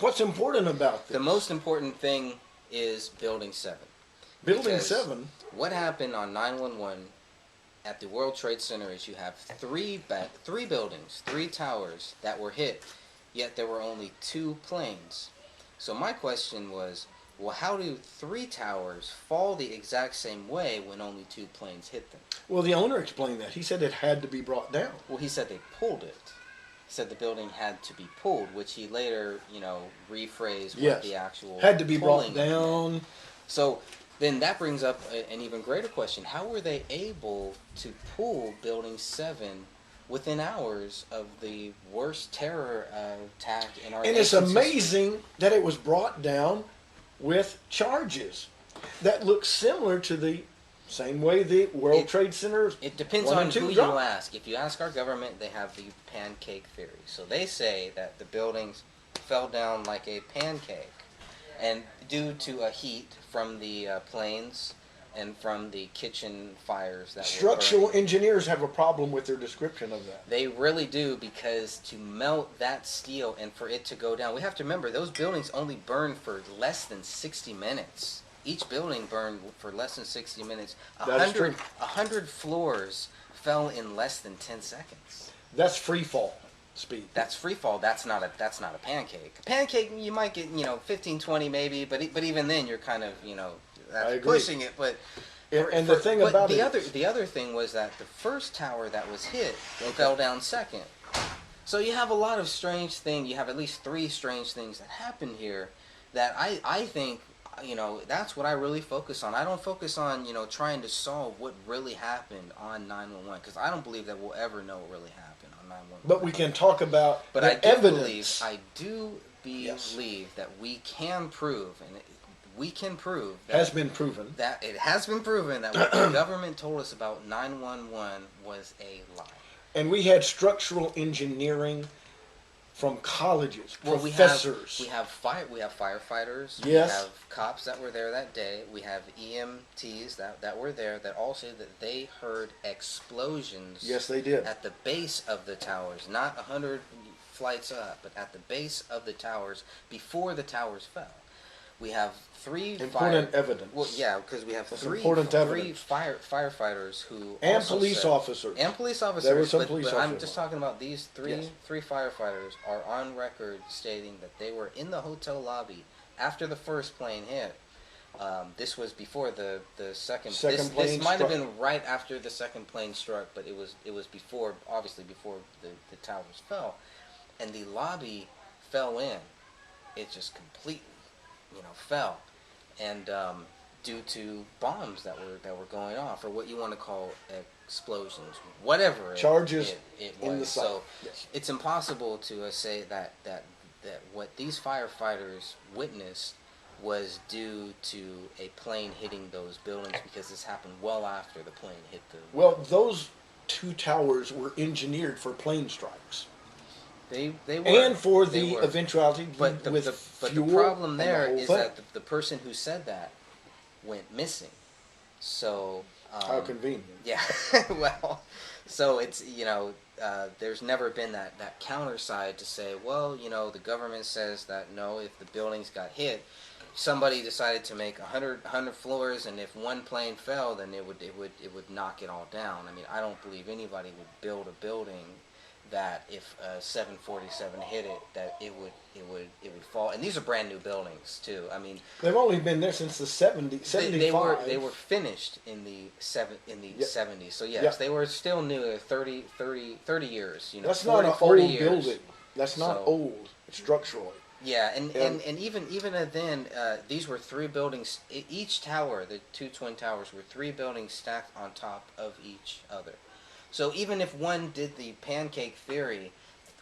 What's important about this? The most important thing is Building 7. Building Because 7. What happened on 9/11 at the World Trade Center is you have three buildings, three towers that were hit, yet there were only two planes. So my question was, well, how do three towers fall the exact same way when only two planes hit them? Well, the owner explained that. He said it had to be brought down. Well, he said they pulled it. He said the building had to be pulled, which he later, rephrased what the actual had to be brought pulling down. meant. So then that brings up an even greater question. How were they able to pull Building 7 within hours of the worst terror attack in our And it's nation's amazing history? that it was brought down with charges that look similar to the same way the World Trade Center. It depends on who you ask. If you ask our government, they have the pancake theory. So they say that the buildings fell down like a pancake, and due to a heat from the planes and from the kitchen fires that Structural were burning. engineers have a problem with their description of that. They really do, because to melt that steel and for it to go down, we have to remember those buildings only burned for less than 60 minutes. Each building burned for less than 60 minutes. 100 floors fell in less than 10 seconds. That's free fall speed. That's free fall. That's not a pancake. A pancake, you might get 15, 20 maybe, but even then you're kind of that's pushing it. But the other thing was that the first tower that was hit fell down second. So you have a lot of strange things. You have at least three strange things that happened here that I think. That's what I really focus on. I don't focus on, trying to solve what really happened on 9/11, because I don't believe that we'll ever know what really happened on 9/11. But we can talk about the evidence. I do believe that we can prove, and we can prove that has been proven that it has been proven that what the government told us about 9/11 was a lie. And we had structural engineering from colleges, professors. We have firefighters. Yes. We have cops that were there that day. We have EMTs that were there that all say that they heard explosions. Yes, they did. At the base of the towers, not 100 flights up, but at the base of the towers before the towers fell. We have three important evidence. Well, yeah, because we have three firefighters who and also police officers. And police officers. There were some police officers. I'm just talking about these three firefighters are on record stating that they were in the hotel lobby after the first plane hit. This was before the second plane. This might have been right after the second plane struck, but it was before, obviously before the towers fell, and the lobby fell in. It just completely fell, and due to bombs that were going off, or what you want to call explosions, whatever charges it was. In the site. So it's impossible to say that what these firefighters witnessed was due to a plane hitting those buildings, because this happened well after the plane hit the. Well, those two towers were engineered for plane strikes. They were. And for the eventuality but the problem there is that the person who said that went missing. So how convenient. Yeah. Well, so it's there's never been that counter side to say, well, the government says that no, if the buildings got hit, somebody decided to make 100 floors, and if one plane fell, then it would knock it all down. I mean, I don't believe anybody would build a building that if a 747 hit it, that it would fall. And these are brand new buildings too. I mean, they've only been there since the 75. They were finished in the 70s. So yes, they were still new. 30 years. That's 40, not an 40 old years. building. That's not old structurally. Yeah, and even then, these were three buildings. Each tower, the two twin towers, were three buildings stacked on top of each other. So even if one did the pancake theory,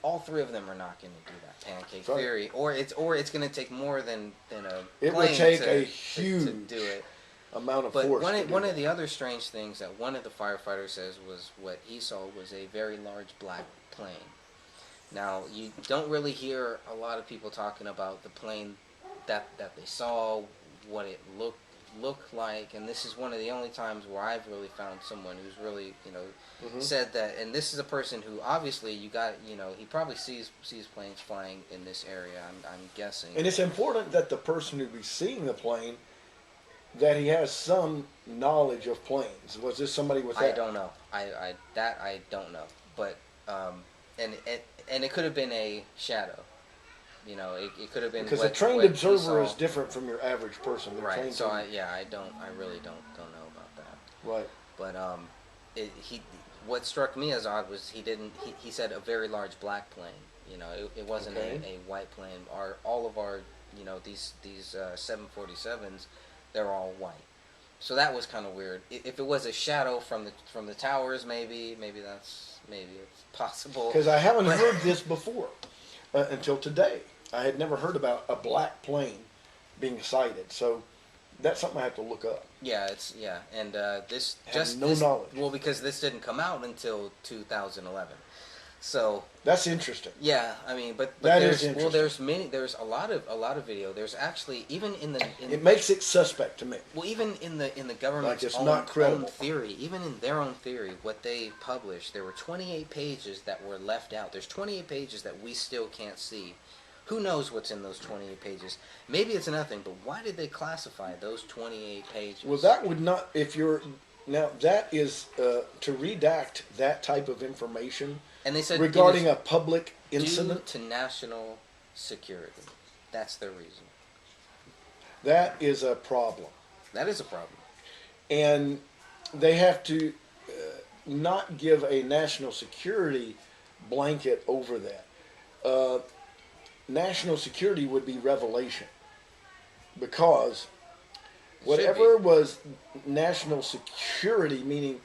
all three of them are not going to do that pancake theory, or it's going to take more than a plane. It would take a huge to do it. Amount of but force. One of the other strange things that one of the firefighters says was what he saw was a very large black plane. Now, you don't really hear a lot of people talking about the plane that they saw, what it looked look like, and this is one of the only times where I've really found someone who's really, Mm-hmm. said that, and this is a person who obviously he probably sees planes flying in this area. I'm guessing. And it's important that the person who be seeing the plane, that he has some knowledge of planes. Was this somebody with that? I don't know. I don't know. But and it could have been a shadow. It could have been because a trained observer is different from your average person. Right. So I really don't know about that. Right. But what struck me as odd was he said a very large black plane. It wasn't a white plane. All of our these 747s, they're all white. So that was kind of weird. If it was a shadow from the towers, maybe it's possible. Because I haven't heard this before until today. I had never heard about a black plane being sighted. So that's something I have to look up. Yeah, and this I just have no knowledge. Well, because this didn't come out until 2011. So that's interesting. Yeah, I mean, but there's a lot of video. There's actually even it makes it suspect to me. Well, even in the government's own theory, even in their own theory, what they published, there were 28 pages that were left out. There's 28 pages that we still can't see. Who knows what's in those 28 pages? Maybe it's nothing, but why did they classify those 28 pages? Well, that would not. That is to redact that type of information. And they said regarding a public incident due to national security. That's their reason. That is a problem. That is a problem. And they have to not give a national security blanket over that. National security would be revelation. Because whatever was national security, meaning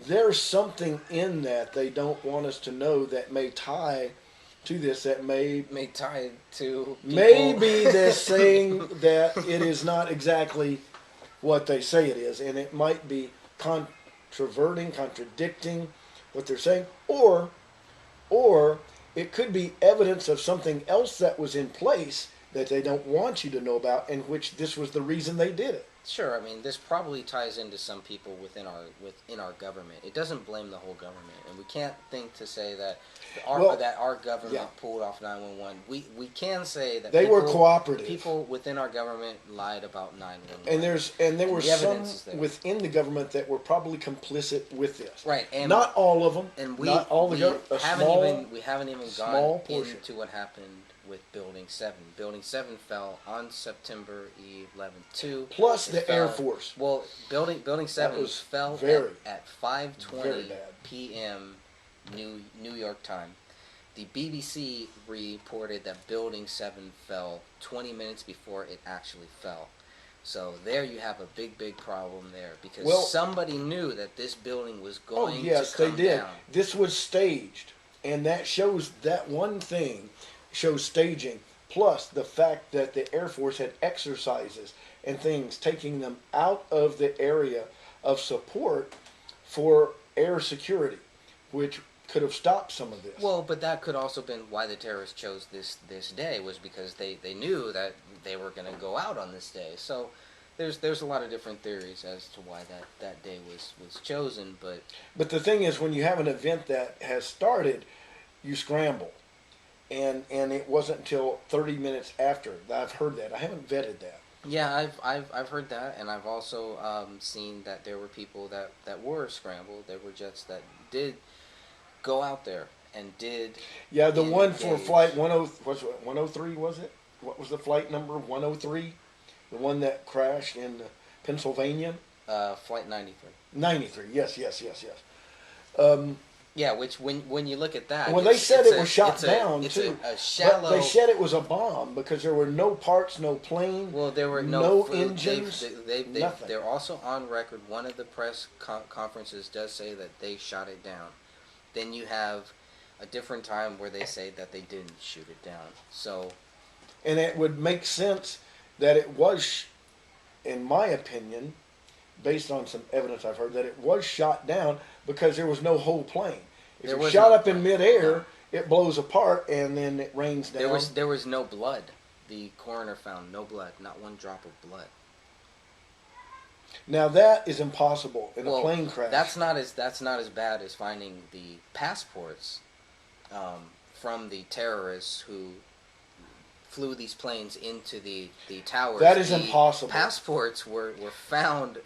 there's something in that they don't want us to know that may tie to this, that may tie to people. Maybe they're saying that it is not exactly what they say it is, and it might be contradicting what they're saying, or it could be evidence of something else that was in place that they don't want you to know about, and which this was the reason they did it. Sure, I mean, this probably ties into some people within our government. It doesn't blame the whole government, and we can't think to say that our government pulled off 911. We can say that they were cooperative. People within our government lied about 911. And there were some within the government that were probably complicit with this. Right, and not all of them. And we haven't even gone into what happened with Building 7. Building 7 fell on September 11th. Plus the Air Force. Well, Building 7 fell at 5:20 p.m. New York time. The BBC reported that Building 7 fell 20 minutes before it actually fell. So there you have a big problem there, because somebody knew that this building was going to come down. Yes, they did. This was staged, and that shows that one thing. Shows staging, plus the fact that the Air Force had exercises and things taking them out of the area of support for air security, which could have stopped some of this. Well, but that could also have been why the terrorists chose this day, was because they knew that they were going to go out on this day. So there's a lot of different theories as to why that day was chosen. But the thing is, when you have an event that has started, you scramble. And it wasn't until 30 minutes after that I've heard that. I haven't vetted that. Yeah, I've heard that, and I've also seen that there were people that were scrambled. There were jets that did go out there and did. Yeah, the one for flight 103 was it? What was the flight number? 103, the one that crashed in Pennsylvania. Flight 93. 93. Yes. Yeah, which when you look at that, well, they said it was shot down too. A shallow. But they said it was a bomb because there were no parts, no plane. Well, there were no engines. Nothing. They're also on record. One of the press conferences does say that they shot it down. Then you have a different time where they say that they didn't shoot it down. So, and it would make sense that it was, in my opinion, based on some evidence I've heard, that it was shot down because there was no whole plane. If it's shot up in midair, it blows apart and then it rains down. There was no blood. The coroner found no blood, not one drop of blood. Now that is impossible in a Well, plane crash. that's not as bad as finding the passports from the terrorists who flew these planes into the towers. That is the impossible. Passports were found,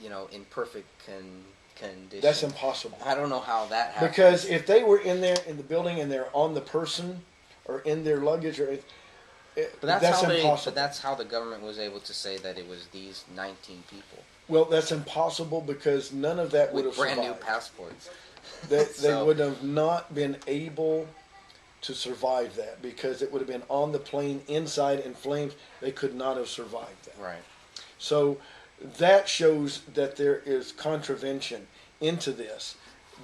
in perfect condition. That's impossible. I don't know how that happened. Because if they were in there in the building and they're on the person or in their luggage, that's impossible. But that's how the government was able to say that it was these 19 people. Well, that's impossible because none of that would have survived. Brand new passports. They would have not been able to survive that because it would have been on the plane inside in flames. They could not have survived that. Right. So that shows that there is contravention into this,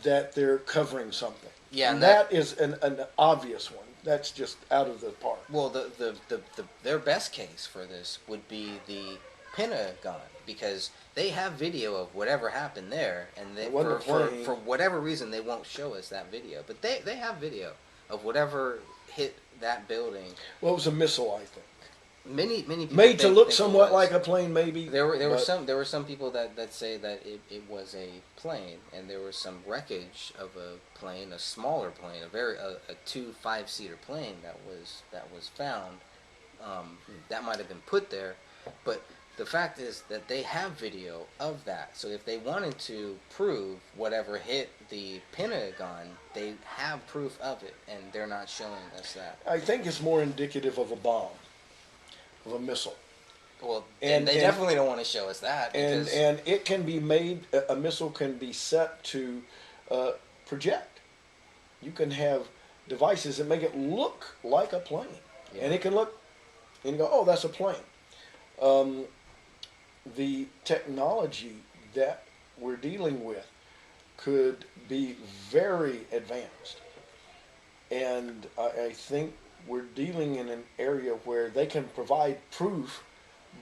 that they're covering something. Yeah, and that is an obvious one. That's just out of the park. Well, their best case for this would be the Pentagon, because they have video of whatever happened there, and for whatever reason they won't show us that video, but they have video of whatever hit that building. Well, it was a missile, I think. Many people made to look somewhat like a plane, maybe. There were some people that say that it was a plane, and there was some wreckage of a plane, a smaller plane, a 2 5-seater plane that was found. That might have been put there, but the fact is that they have video of that. So if they wanted to prove whatever hit the Pentagon, they have proof of it, and they're not showing us that. I think it's more indicative of a bomb, of a missile. Well, and they definitely don't want to show us that. And it can be made, a missile can be set to project. You can have devices that make it look like a plane. Yeah. And it can look, and you go, oh, that's a plane. The technology that we're dealing with could be very advanced. And I think we're dealing in an area where they can provide proof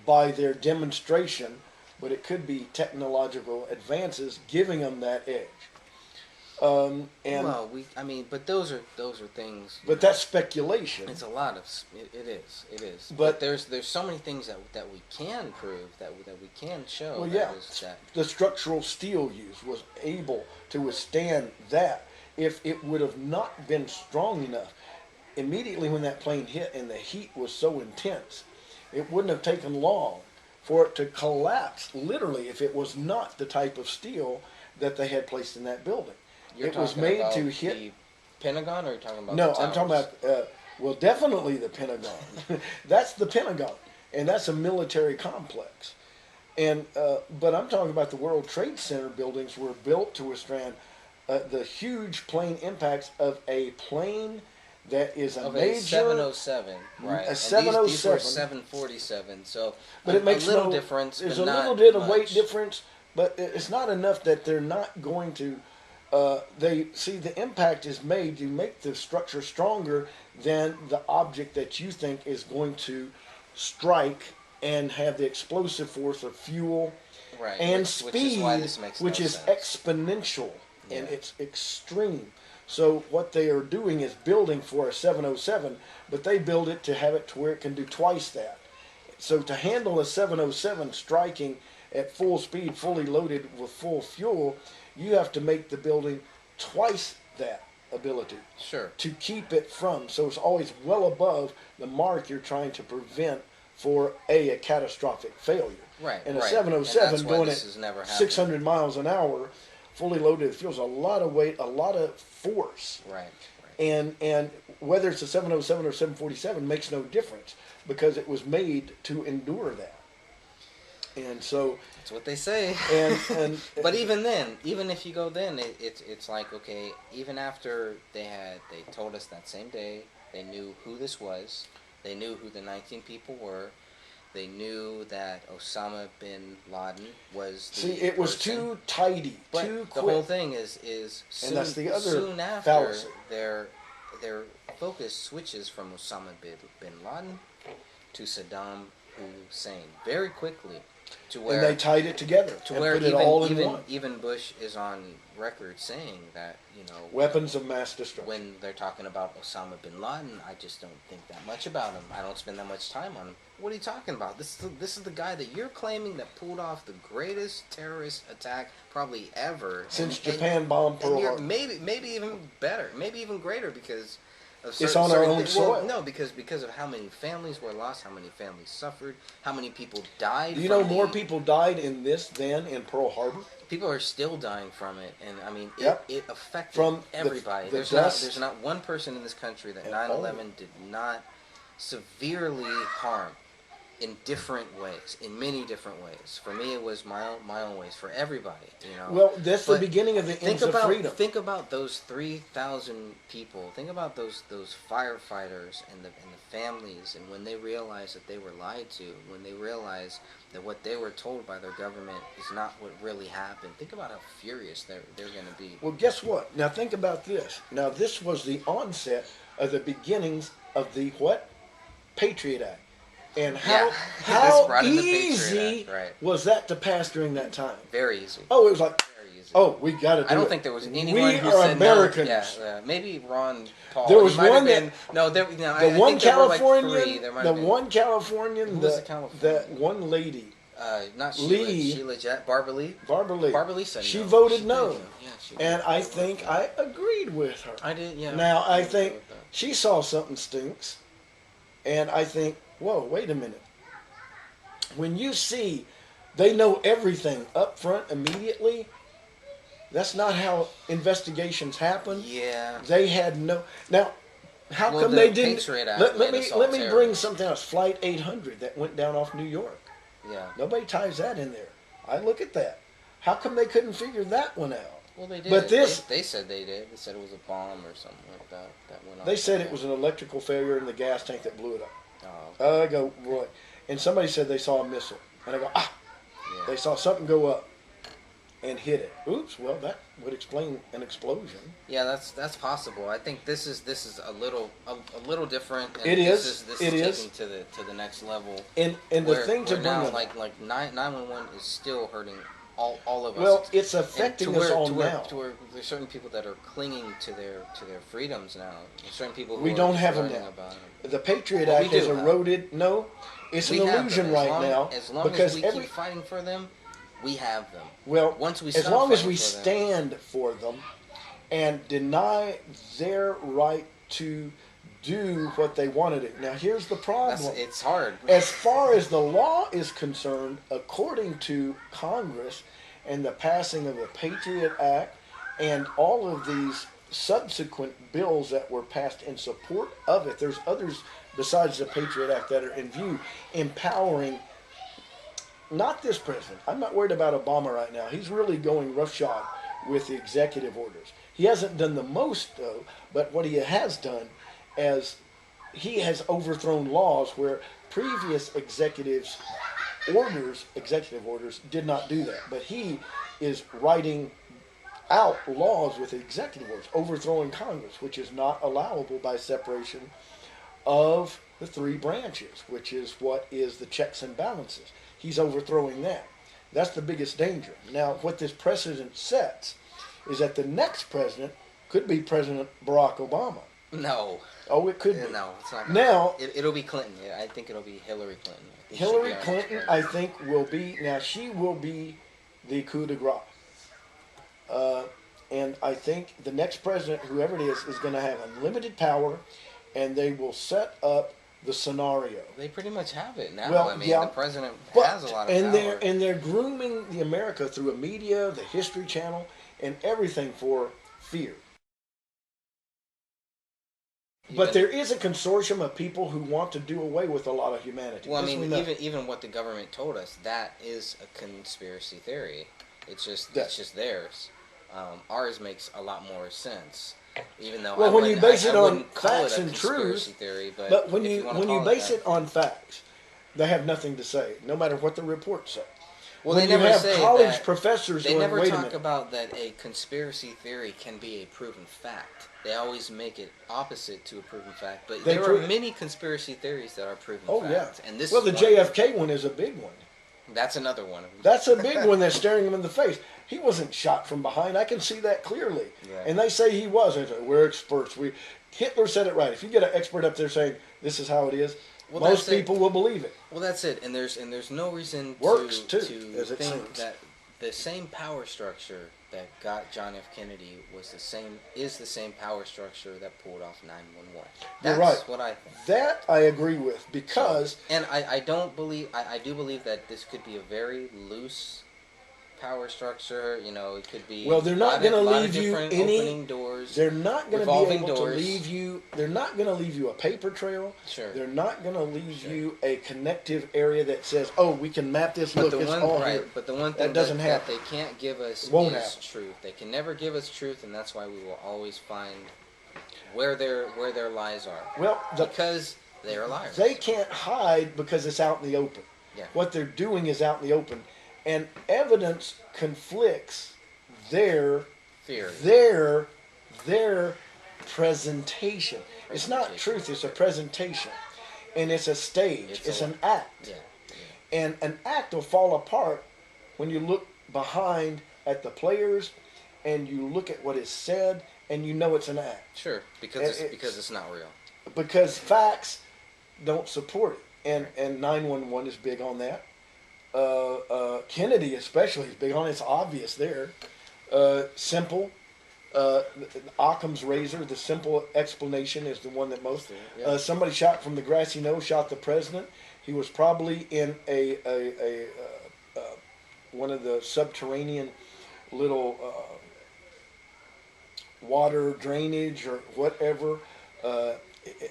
by their demonstration, but it could be technological advances giving them that edge. But those are things. But that's speculation. It's a lot of it is. But there's so many things that we can prove, that we can show. Well, yeah, the structural steel used was able to withstand that. If it would have not been strong enough, immediately when that plane hit and the heat was so intense, it wouldn't have taken long for it to collapse, literally, if it was not the type of steel that they had placed in that building. It was made to hit the Pentagon, or are you talking about? No, the towers? I'm talking about, definitely the Pentagon. That's the Pentagon, and that's a military complex. And but I'm talking about the World Trade Center buildings were built to withstand the huge plane impacts of a plane that is a major 707, right? A 707. These were 747, so but it makes a little difference. There's a little bit of weight difference, but it's not enough that they're not going to. They see the impact is made to make the structure stronger than the object that you think is going to strike and have the explosive force of fuel and speed, which is exponential and it's extreme. So what they are doing is building for a 707, but they build it to have it to where it can do twice that. So to handle a 707 striking at full speed, fully loaded with full fuel, you have to make the building twice that ability. Sure. To keep it from, so it's always well above the mark you're trying to prevent for a catastrophic failure. Right. And a 707 going at 600 miles an hour, fully loaded, it feels a lot of weight, a lot of force. Right. And whether it's a 707 or 747 makes no difference because it was made to endure that. And so that's what they say. And but even then, even if you go then, it's like, okay, even after they told us that same day, they knew who this was, they knew who the 19 people were, they knew that Osama bin Laden was the it was person. Too tidy, but too quick. The whole thing is soon, and that's the other soon after fallacy. their focus switches from Osama bin Laden to Saddam Hussein very quickly, to where and they tied it together to and where put it all in even one. even Bush is on record saying that, Weapons of mass destruction. when they're talking about Osama bin Laden, I just don't think that much about him. I don't spend that much time on him. What are you talking about? This is the guy that you're claiming that pulled off the greatest terrorist attack probably ever Since Japan bombed Pearl Harbor. Maybe even better, maybe even greater, because of it's on our own things. soil. Well, no, because of how many families were lost, how many families suffered, how many people died. Do you know more people died in this than in Pearl Harbor? People are still dying from it, and I mean, Yep. it affected From everybody. There's not one person in this country that 9/11 did not severely harm in different ways, in many different ways. For me, it was my own ways. For everybody, Well, that's the beginning of the ends of freedom. Think about those 3,000 people. Think about those firefighters and the families, and when they realized that they were lied to, when they realized that what they were told by their government is not what really happened. Think about how furious they're going to be. Well, guess what? Now think about this. Now this was the onset of the beginnings of the what? Patriot Act. And how easy was that to pass during that time? Very easy. Oh, it was like, very easy. Oh, we got to do it. I don't think there was anyone who are said Americans. No. Yeah, maybe Ron Paul. There was one that the one Californian, one Californian, Who was the Californian? That one lady. Not Sheila. Lee. Sheila Barbara Lee. Barbara Lee said she no. voted no. Yeah, she and I think I agreed with her. I did. Yeah. Now I think she saw something stinks, and I think, whoa, wait a minute. When you see they know everything up front immediately, that's not how investigations happen. Yeah. They had no. Now, how come they didn't? Let me bring something else. Flight 800 that went down off New York. Yeah. Nobody ties that in there. I look at that. How come they couldn't figure that one out? Well, they did. But they said they did. They said it was a bomb or something like that went off. They said it was an electrical failure in the gas tank that blew it up. Oh. Okay. I go, what? And somebody said they saw a missile. And I go, Yeah. They saw something go up and hit it. Oops, well, that would explain an explosion. Yeah, that's possible. I think this is a little different. And it is. This is is taking to the next level. And the thing to bring now, up, like 911 is still hurting all of us. Well, it's affecting us all now. To where there's certain people that are clinging to their freedoms now. There's certain people who we don't have them now. The Patriot Act has eroded. No, it's an illusion right now. As long as we keep fighting for them, we have them. Well, once we as long as we stand for them and deny their right to do what they want to do. Now, here's the problem. It's hard. As far as the law is concerned, according to Congress and the passing of the Patriot Act and all of these subsequent bills that were passed in support of it, there's others besides the Patriot Act that are in view, empowering not this president. I'm not worried about Obama right now. He's really going roughshod with the executive orders. He hasn't done the most, though, but what he has done as he has overthrown laws where previous executive orders did not do that. But he is writing out laws with executive orders, overthrowing Congress, which is not allowable by separation of the three branches, which is what is the checks and balances. He's overthrowing that. That's the biggest danger. Now, what this precedent sets is that the next president could be President Barack Obama. No. Oh, it could be. No, it's not. Now, it'll be Clinton. Yeah, I think it'll be Hillary Clinton. Hillary Clinton, I think, will be. Now, she will be the coup de grace. And I think the next president, whoever it is going to have unlimited power, and they will set up the scenario. They pretty much have it now. Well, I mean, yeah, the president has a lot of power. They're grooming the America through a media, the History Channel, and everything for fear. But there is a consortium of people who want to do away with a lot of humanity. Well, I mean, even what the government told us, that is a conspiracy theory. It's just theirs. Ours makes a lot more sense. Even though when you base it on facts and truth, but when you base it on facts, they have nothing to say, no matter what the reports say. Well, when they never say college professors they going, never wait talk a minute. about that a conspiracy theory can be a proven fact. they always make it opposite to a proven fact. But They there prove are many conspiracy theories that are proven Oh yeah. facts, and this Well, is the one of them. JFK one is a big one. That's another one. That's a big one that's staring him in the face. He wasn't shot from behind. I can see that clearly. Right. And they say he was. They say, we're experts. Hitler said it right. If you get an expert up there saying this is how it is, Well, most people will believe it. Well, that's it. And there's no reason Works to too, as it think seems. that the same power structure that got John F. Kennedy is the same power structure that pulled off 9/11. You're That's right. what I think. That I agree with because And I don't believe I do believe that this could be a very loose power structure. You know, it could be well, they're not going to leave you any opening doors. They're not going to be revolving able doors. to leave you. They're not going to leave you a paper trail. Sure. They're not going to leave you a connective area that says, "Oh, we can map this. Look, it's all here." But the one thing doesn't that happen. they can't give us Won't is happen. truth. They can never give us truth, and that's why we will always find where their lies are. Well, because they are liars. they can't hide because it's out in the open. Yeah. What they're doing is out in the open, and evidence conflicts their Theory. their presentation. It's not truth. It's a presentation, and it's a stage. It's an act. Yeah. And an act will fall apart when you look behind at the players and you look at what is said and you know it's an act. Sure. Because it's not real. Because facts don't support it. And 911 is big on that. Kennedy especially is big on it. It's obvious there. Simple. Occam's razor, the simple explanation is the one that most. Somebody shot from the grassy knoll, shot the president. He was probably in a one of the subterranean little water drainage or whatever,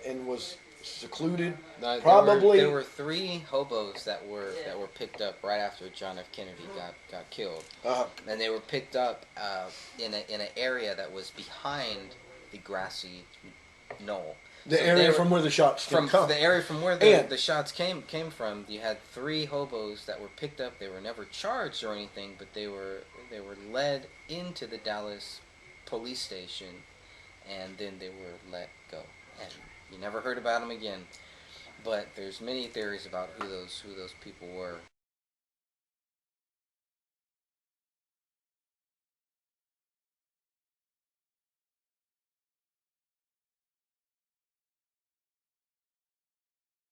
and was secluded. Probably there were 3 hobos that were picked up right after John F. Kennedy got killed, and they were picked up in an area that was behind the grassy knoll. The area from where the shots come. The area from where the shots came from. You had 3 hobos that were picked up. They were never charged or anything, but they were led into the Dallas police station, and then they were let go. And you never heard about them again. But there's many theories about who those people were.